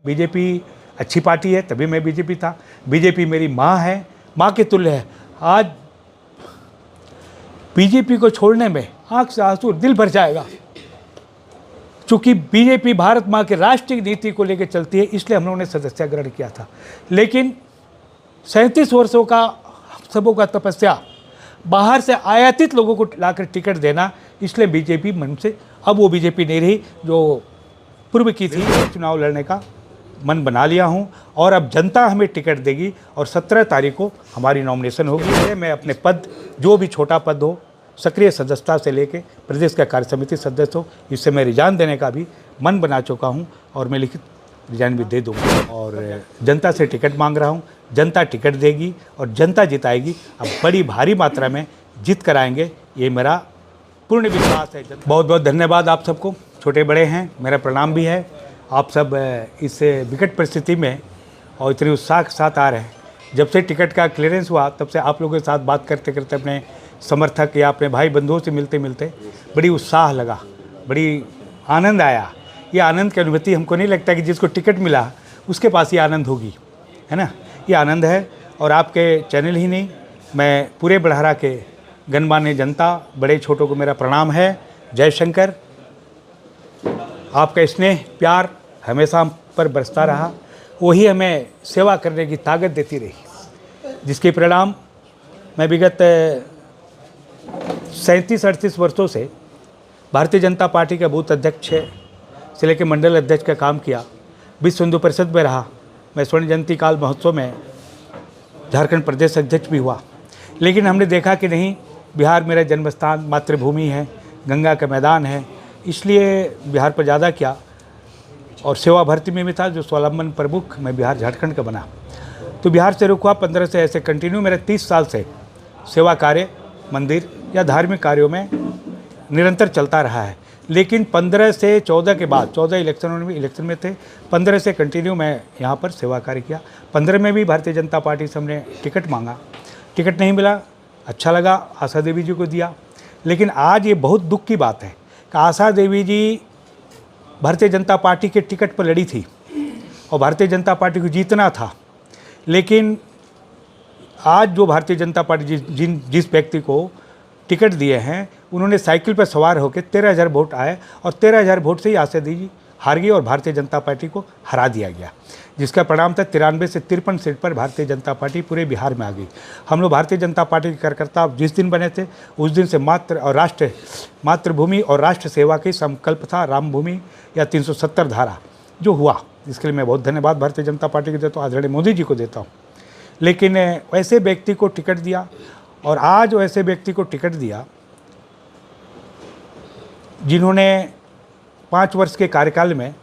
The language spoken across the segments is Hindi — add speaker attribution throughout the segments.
Speaker 1: बीजेपी अच्छी पार्टी है, तभी मैं बीजेपी था। बीजेपी मेरी माँ है, माँ के तुल्य है। आज बीजेपी को छोड़ने में आंख से आंसू, दिल भर जाएगा। चूँकि बीजेपी भारत माँ की राष्ट्रीय नीति को लेकर चलती है, इसलिए हम लोगों ने सदस्यता ग्रहण किया था। लेकिन 37 वर्षों का सबों का तपस्या, बाहर से आयातित लोगों को लाकर टिकट देना, इसलिए बीजेपी मन से अब वो बीजेपी नहीं रही जो पूर्व की थी। चुनाव लड़ने का मन बना लिया हूं और अब जनता हमें टिकट देगी और 17 तारीख को हमारी नॉमिनेशन होगी। मैं अपने पद, जो भी छोटा पद हो, सक्रिय सदस्यता से लेके प्रदेश का कार्य समिति सदस्य हो, इससे मैं रिजाइन देने का भी मन बना चुका हूं और मैं लिखित रिजाइन भी दे दूंगा। और जनता से टिकट मांग रहा हूं, जनता टिकट देगी और जनता जिताएगी। अब बड़ी भारी मात्रा में जीत कर आएंगे, ये मेरा पूर्ण विश्वास है। बहुत बहुत धन्यवाद आप सबको, छोटे बड़े हैं, मेरा प्रणाम भी है। आप सब इस विकट परिस्थिति में और इतने उत्साह के साथ आ रहे हैं। जब से टिकट का क्लियरेंस हुआ तब से आप लोगों के साथ बात करते करते, अपने समर्थक या अपने भाई बंधुओं से मिलते मिलते बड़ी उत्साह लगा, बड़ी आनंद आया। ये आनंद की अनुभूति हमको नहीं लगता कि जिसको टिकट मिला उसके पास ये आनंद होगी, है ना। ये आनंद है। और आपके चैनल ही नहीं, मैं पूरे बड़हरा के गणमान्य जनता, बड़े छोटों को मेरा प्रणाम है। जय शंकर। आपका स्नेह प्यार हमेशा हम पर बरसता रहा, वही हमें सेवा करने की ताकत देती रही, जिसके परिणाम मैं विगत 37-38 वर्षों से भारतीय जनता पार्टी का बूथ अध्यक्ष से लेकर मंडल अध्यक्ष का काम किया। विश्व हिंदू परिषद में रहा। मैं स्वर्ण जयंती काल महोत्सव में झारखंड प्रदेश अध्यक्ष भी हुआ। लेकिन हमने देखा कि नहीं, बिहार मेरा जन्मस्थान, मातृभूमि है, गंगा का मैदान है, इसलिए बिहार पर ज़्यादा किया। और सेवा भर्ती में भी था, जो स्वावलंबन प्रमुख मैं बिहार झारखंड का बना। तो बिहार से रुक हुआ, 15 से ऐसे कंटिन्यू मेरा 30 साल से सेवा कार्य, मंदिर या धार्मिक कार्यों में निरंतर चलता रहा है। लेकिन 15 से 14 के बाद, 14 इलेक्शन में थे, 15 से कंटिन्यू मैं यहाँ पर सेवा कार्य किया। 15 में भी भारतीय जनता पार्टी से हमने टिकट मांगा, टिकट नहीं मिला। अच्छा लगा, आशा देवी जी को दिया। लेकिन आज ये बहुत दुख की बात है कि आशा देवी जी भारतीय जनता पार्टी के टिकट पर लड़ी थी और भारतीय जनता पार्टी को जीतना था। लेकिन आज जो भारतीय जनता पार्टी जिस व्यक्ति को टिकट दिए हैं, उन्होंने साइकिल पर सवार होकर 13,000 वोट आए और 13,000 वोट से ही आशा देवी जी हार गई और भारतीय जनता पार्टी को हरा दिया गया, जिसका परिणाम था 93 से 53 सीट पर भारतीय जनता पार्टी पूरे बिहार में आ गई। हम लोग भारतीय जनता पार्टी के कार्यकर्ता जिस दिन बने थे, उस दिन से मातृभूमि और राष्ट्र सेवा की संकल्प था, रामभूमि या 370 धारा जो हुआ, जिसके लिए मैं बहुत धन्यवाद भारतीय जनता पार्टी को देता हूँ, आदरणीय मोदी जी को देता हूँ। लेकिन ऐसे व्यक्ति को टिकट दिया और आज ऐसे व्यक्ति को टिकट दिया जिन्होंने 5 वर्ष के कार्यकाल में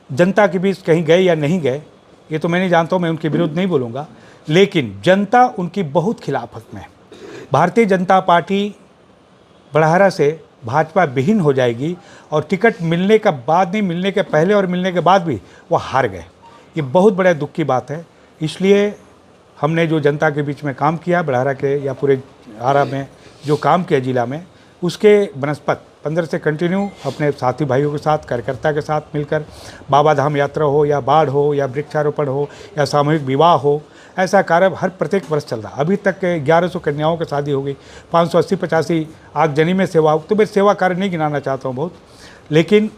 Speaker 1: जनता के बीच कहीं गए या नहीं गए, ये तो मैं नहीं जानता हूँ, मैं उनके विरुद्ध नहीं बोलूँगा। लेकिन जनता उनकी बहुत खिलाफत में। भारतीय जनता पार्टी बड़हरा से भाजपा विहीन हो जाएगी और टिकट मिलने का बाद नहीं, मिलने के पहले और मिलने के बाद भी वो हार गए। ये बहुत बड़ा दुख की बात है। इसलिए हमने जो जनता के बीच में काम किया, बड़हरा के या पूरे आरा में जो काम किया जिला में, उसके बनस्पत 15 से कंटिन्यू अपने साथी भाइयों के साथ, कार्यकर्ता के साथ मिलकर बाबा धाम यात्रा हो या बाढ़ हो या वृक्षारोपण हो या सामूहिक विवाह हो, ऐसा कार्य हर प्रत्येक वर्ष चल रहा। अभी तक 1100 कन्याओं की शादी हो गई, 580-85 आगजनी में सेवा। तो मैं सेवा कार्य नहीं गिनाना चाहता हूँ बहुत, लेकिन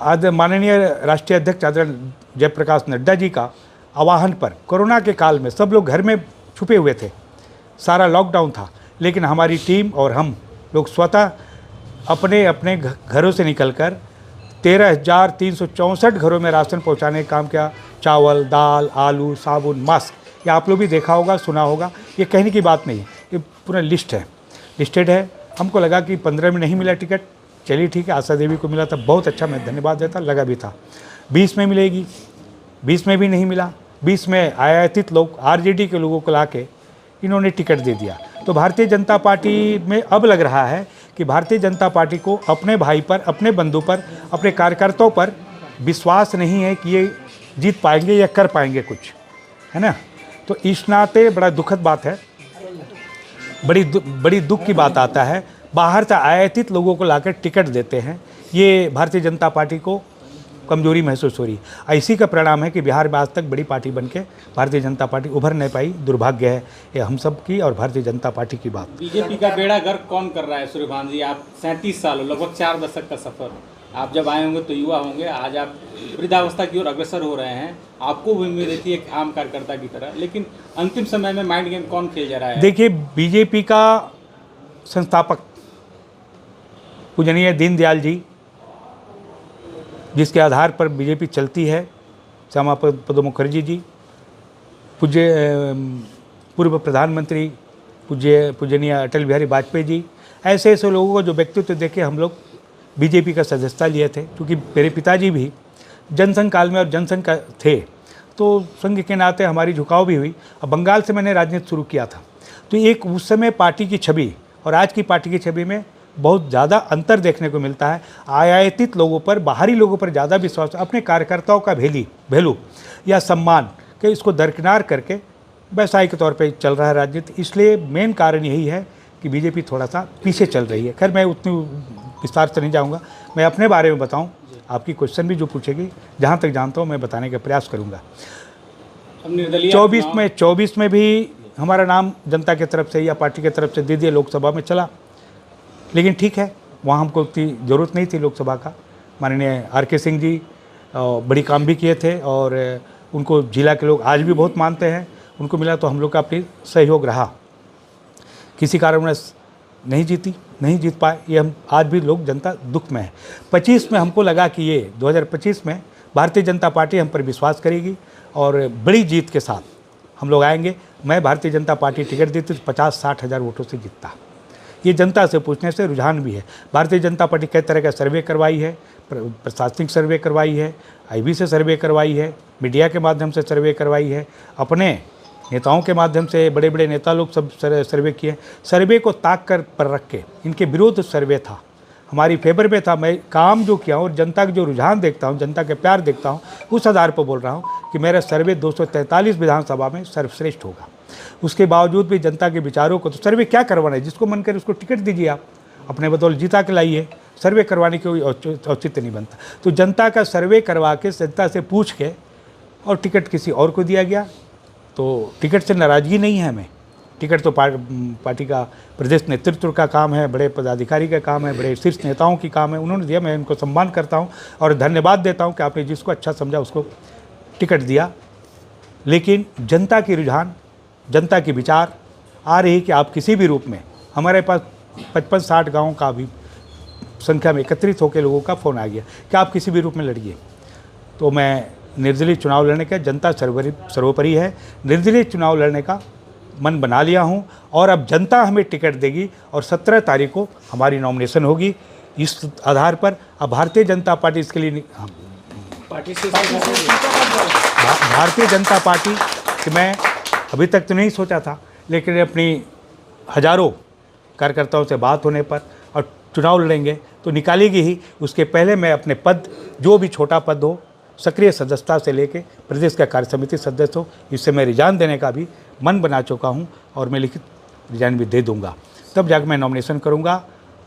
Speaker 1: आज माननीय राष्ट्रीय अध्यक्ष आदरणीय जयप्रकाश नड्डा जी का आह्वान पर कोरोना के काल में सब लोग घर में छुपे हुए थे, सारा लॉकडाउन था, लेकिन हमारी टीम और हम लोग स्वतः अपने अपने घरों से निकलकर 13,364 घरों में राशन पहुंचाने का काम किया। चावल, दाल, आलू, साबुन, मास्क, ये आप लोग भी देखा होगा, सुना होगा। ये कहने की बात नहीं है, ये पूरा लिस्टेड है। हमको लगा कि 15 में नहीं मिला टिकट, चलिए ठीक है, आशा देवी को मिला था, बहुत अच्छा, मैं धन्यवाद देता, लगा भी था। 20 में मिलेगी, 20 में भी नहीं मिला। 20 में आयातित लोग, आरजेडी के लोगों को लाके इन्होंने टिकट दे दिया। तो भारतीय जनता पार्टी में अब लग रहा है कि भारतीय जनता पार्टी को अपने भाई पर, अपने बंधु पर, अपने कार्यकर्ताओं पर विश्वास नहीं है कि ये जीत पाएंगे या कर पाएंगे कुछ, है ना। तो इस नाते बड़ा दुखद बात है, बड़ी दुख की बात आता है। बाहर से आयातित लोगों को लाकर टिकट देते हैं, ये भारतीय जनता पार्टी को कमजोरी महसूस हो रही है। इसी का परिणाम है कि बिहार में आज तक बड़ी पार्टी बन के भारतीय जनता पार्टी उभर नहीं पाई। दुर्भाग्य है ये हम सब की और भारतीय जनता पार्टी की बात।
Speaker 2: बीजेपी का बेड़ा गर्क कौन कर रहा है सूर्यभान जी? आप 37 साल हो, लगभग 4 दशक का सफर। आप जब आए होंगे तो युवा होंगे, आज आप वृद्धावस्था की ओर अग्रसर हो रहे हैं। आपको भी उम्मीद थी एक आम कार्यकर्ता की तरह, लेकिन अंतिम समय में माइंड गेम कौन खेल जा रहा है?
Speaker 1: देखिए, बीजेपी का संस्थापक पूजनीय दीनदयाल जी, जिसके आधार पर बीजेपी चलती है, श्यामा प्रसाद मुखर्जी जी, पूर्व प्रधानमंत्री पूजनीय अटल बिहारी वाजपेयी जी, ऐसे ऐसे लोगों को जो व्यक्तित्व देखे हम लोग बीजेपी का सदस्यता लिए थे। क्योंकि मेरे पिताजी भी जनसंघ काल में और जनसंघ का थे, तो संघ के नाते हमारी झुकाव भी हुई। अब बंगाल से मैंने राजनीति शुरू किया था, तो एक उस समय पार्टी की छवि और आज की पार्टी की छवि में बहुत ज़्यादा अंतर देखने को मिलता है। आयातित लोगों पर, बाहरी लोगों पर ज़्यादा विश्वास, अपने कार्यकर्ताओं का वैल्यू या सम्मान के इसको दरकिनार करके व्यवसायिक तौर पे चल रहा है राजनीति। इसलिए मेन कारण यही है कि बीजेपी थोड़ा सा पीछे चल रही है। खैर, मैं उतनी विस्तार से नहीं जाऊँगा, मैं अपने बारे में बताऊँ। आपकी क्वेश्चन भी जो पूछेगी, जहाँ तक जानता हूँ मैं बताने का प्रयास करूँगा। 24 में भी हमारा नाम जनता की तरफ से या पार्टी की तरफ से दे दिए, लोकसभा में चला। लेकिन ठीक है, वहाँ हमको उतनी ज़रूरत नहीं थी लोकसभा का। माननीय आर.के. सिंह जी बड़ी काम भी किए थे और उनको जिला के लोग आज भी बहुत मानते हैं। उनको मिला तो हम लोग का अपनी सहयोग रहा। किसी कारणवश नहीं जीत पाए, ये हम आज भी लोग जनता दुख में है। 25 में हमको लगा कि ये 2025 में भारतीय जनता पार्टी हम पर विश्वास करेगी और बड़ी जीत के साथ हम लोग आएंगे। मैं भारतीय जनता पार्टी टिकट देती तो 50-60 हज़ार वोटों से जीतता। ये जनता से पूछने से रुझान भी है। भारतीय जनता पार्टी कई तरह का सर्वे करवाई है, प्रशासनिक सर्वे करवाई है, IB से सर्वे करवाई है, मीडिया के माध्यम से सर्वे करवाई है, अपने नेताओं के माध्यम से बड़े बड़े नेता लोग सब सर्वे किए। सर्वे को ताक कर पर रख के इनके विरोध सर्वे था, हमारी फेवर में था। मैं काम जो किया हूँ और जनता के जो रुझान देखता हूँ, जनता के प्यार देखता हूँ, उस आधार पर बोल रहा हूँ कि मेरा सर्वे 243 विधानसभा में सर्वश्रेष्ठ होगा। उसके बावजूद भी जनता के विचारों को, तो सर्वे क्या करवाना है? जिसको मन करे उसको टिकट दीजिए, आप अपने बदौलत जीता के लाइए। सर्वे करवाने की कोई औचित्य नहीं बनता। तो जनता का सर्वे करवा के, जनता से पूछ के और टिकट किसी और को दिया गया। तो टिकट से नाराज़गी नहीं है हमें। टिकट तो पार्टी का प्रदेश नेतृत्व का काम है, बड़े पदाधिकारी का काम है, बड़े शीर्ष नेताओं की काम है। उन्होंने दिया, मैं उनको सम्मान करता हूँ और धन्यवाद देता हूँ कि आपने जिसको अच्छा समझा उसको टिकट दिया। लेकिन जनता की रुझान, जनता के विचार आ रही कि आप किसी भी रूप में, हमारे पास 55-60 गाँव का भी संख्या में एकत्रित होकर लोगों का फ़ोन आ गया कि आप किसी भी रूप में लड़िए। तो मैं निर्दलीय चुनाव लड़ने का, जनता सर्वोपरि है, निर्दलीय चुनाव लड़ने का मन बना लिया हूं और अब जनता हमें टिकट देगी और 17 तारीख को हमारी नॉमिनेशन होगी। इस आधार पर अब भारतीय जनता पार्टी इसके लिए भारतीय जनता पार्टी कि मैं अभी तक तो नहीं सोचा था, लेकिन अपनी हजारों कार्यकर्ताओं से बात होने पर और चुनाव लड़ेंगे तो निकालेगी ही। उसके पहले मैं अपने पद, जो भी छोटा पद हो, सक्रिय सदस्यता से लेके प्रदेश का कार्य समिति सदस्य हो, इससे मैं रिजाइन देने का भी मन बना चुका हूं और मैं लिखित रिजाइन भी दे दूंगा। तब जाकर मैं नॉमिनेशन करूंगा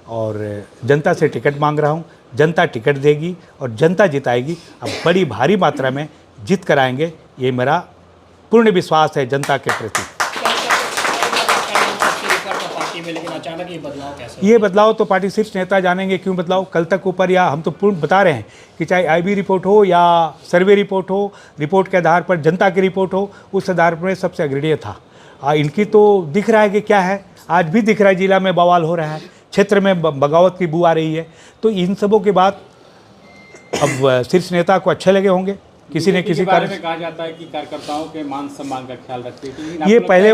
Speaker 1: और जनता से टिकट मांग रहा हूं। जनता टिकट देगी और जनता जिताएगी। अब बड़ी भारी मात्रा में जीत कराएंगे, ये मेरा पूर्ण विश्वास है जनता के प्रति।
Speaker 2: लेकिन अचानक ये बदलाव कैसे?
Speaker 1: ये बदलाव तो पार्टी शीर्ष नेता जानेंगे क्यों बदलाव। कल तक ऊपर, या हम तो पूर्ण बता रहे हैं कि चाहे IB रिपोर्ट हो या सर्वे रिपोर्ट हो, रिपोर्ट के आधार पर जनता की रिपोर्ट हो, उस आधार पर सबसे अग्रणीय था। इनकी तो दिख रहा है कि क्या है, आज भी दिख रहा है जिला में बवाल हो रहा है, क्षेत्र में बगावत की बू आ रही है। तो इन सबों के बाद अब शीर्ष नेता को अच्छे लगे होंगे, किसी ने किसी
Speaker 2: बारे में कहा जाता है कि कार्यकर्ताओं के मान सम्मान का ख्याल रखते हैं।
Speaker 1: ये पहले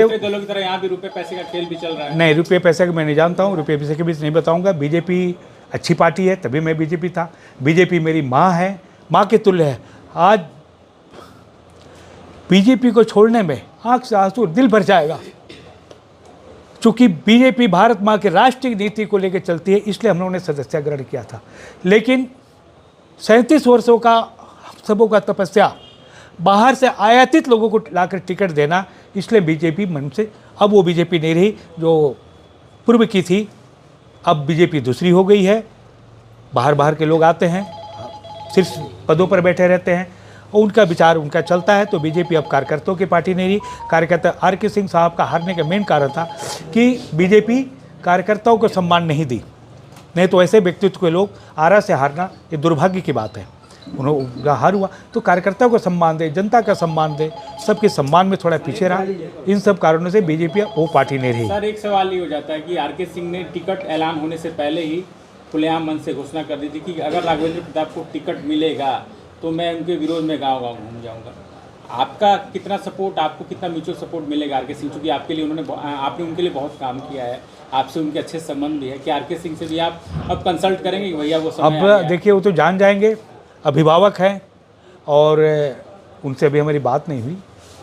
Speaker 2: दलों की तरह यहाँ भी रुपए पैसे का खेल भी चल रहा है।
Speaker 1: नहीं, रुपये पैसे का मैं नहीं जानता हूँ, रुपये पैसे के बीच नहीं बताऊँगा। बीजेपी अच्छी पार्टी है, तभी मैं बीजेपी था। बीजेपी मेरी माँ है, माँ के तुल्य है। आज बीजेपी को छोड़ने में आँख से आंसू, दिल भर जाएगा। चूँकि बीजेपी भारत माँ की राष्ट्रीय नीति को लेकर चलती है, इसलिए हम लोगों ने सदस्यता ग्रहण किया था। लेकिन 37 वर्षों का सबों का तपस्या, बाहर से आयातित लोगों को लाकर टिकट देना, इसलिए बीजेपी मन से, अब वो बीजेपी नहीं रही जो पूर्व की थी। अब बीजेपी दूसरी हो गई है, बाहर के लोग आते हैं, शीर्ष पदों पर बैठे रहते हैं और उनका विचार उनका चलता है। तो बीजेपी अब कार्यकर्ताओं की पार्टी नहीं रही। कार्यकर्ता आर.के. सिंह साहब का हारने का मेन कारण था कि बीजेपी कार्यकर्ताओं को सम्मान नहीं दी। नहीं तो ऐसे व्यक्तित्व के लोग आरा से हारना ये दुर्भाग्य की बात है। उनका हार हुआ तो कार्यकर्ताओं को सम्मान दे, जनता का सम्मान दे, सबके सम्मान में थोड़ा पीछे रहा। इन सब कारणों से बीजेपी वो पार्टी नहीं रही।
Speaker 2: सर एक सवाल ये हो जाता है कि आर.के. सिंह ने टिकट ऐलान होने से पहले ही खुलेआम मन से घोषणा कर दी थी कि अगर राघवेंद्र प्रताप को टिकट मिलेगा तो मैं उनके विरोध में गाँव घूम जाऊँगा। आपका कितना सपोर्ट, आपको कितना म्यूचुअल सपोर्ट मिलेगा आर.के. सिंह, चूँकि आपके लिए आपने उनके लिए बहुत काम किया है, आपसे उनके अच्छे संबंध भी है, कि आर.के. सिंह से भी आप अब कंसल्ट करेंगे कि भैया वो समय
Speaker 1: अब देखिए वो तो जान जाएंगे, अभिभावक हैं और उनसे अभी हमारी बात नहीं हुई,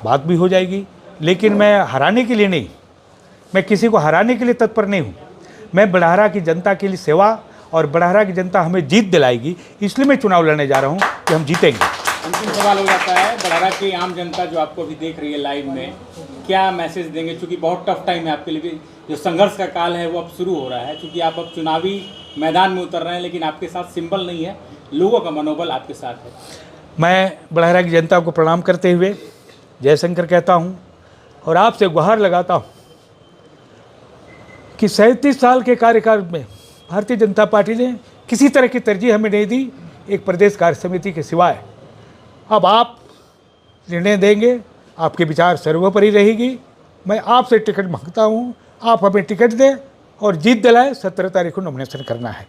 Speaker 1: बात भी हो जाएगी। लेकिन मैं हराने के लिए नहीं, मैं किसी को हराने के लिए तत्पर नहीं हूँ। मैं बड़हरा की जनता के लिए सेवा और बड़हरा की जनता हमें जीत दिलाएगी, इसलिए मैं चुनाव लड़ने जा रहा हूँ कि हम जीतेंगे।
Speaker 2: अंतिम सवाल हो जाता है, बड़हरा की आम जनता जो आपको अभी देख रही है लाइव में, क्या मैसेज देंगे? चूँकि बहुत टफ टाइम है आपके लिए भी, जो संघर्ष का काल है वो अब शुरू हो रहा है, क्योंकि आप अब चुनावी मैदान में उतर रहे हैं, लेकिन आपके साथ सिंबल नहीं है, लोगों का मनोबल आपके साथ है।
Speaker 1: मैं बड़हरा की जनता को प्रणाम करते हुए जयशंकर कहता हूँ और आपसे गुहार लगाता हूँ कि 37 साल के कार्यकाल में भारतीय जनता पार्टी ने किसी तरह की तरजीह हमें नहीं दी, एक प्रदेश कार्य समिति के सिवाय। अब आप निर्णय देंगे, आपके विचार सर्वोपरि रहेगी। मैं आपसे टिकट मांगता हूँ, आप हमें टिकट दें और जीत दिलाए। 17 तारीख को नॉमिनेशन करना है।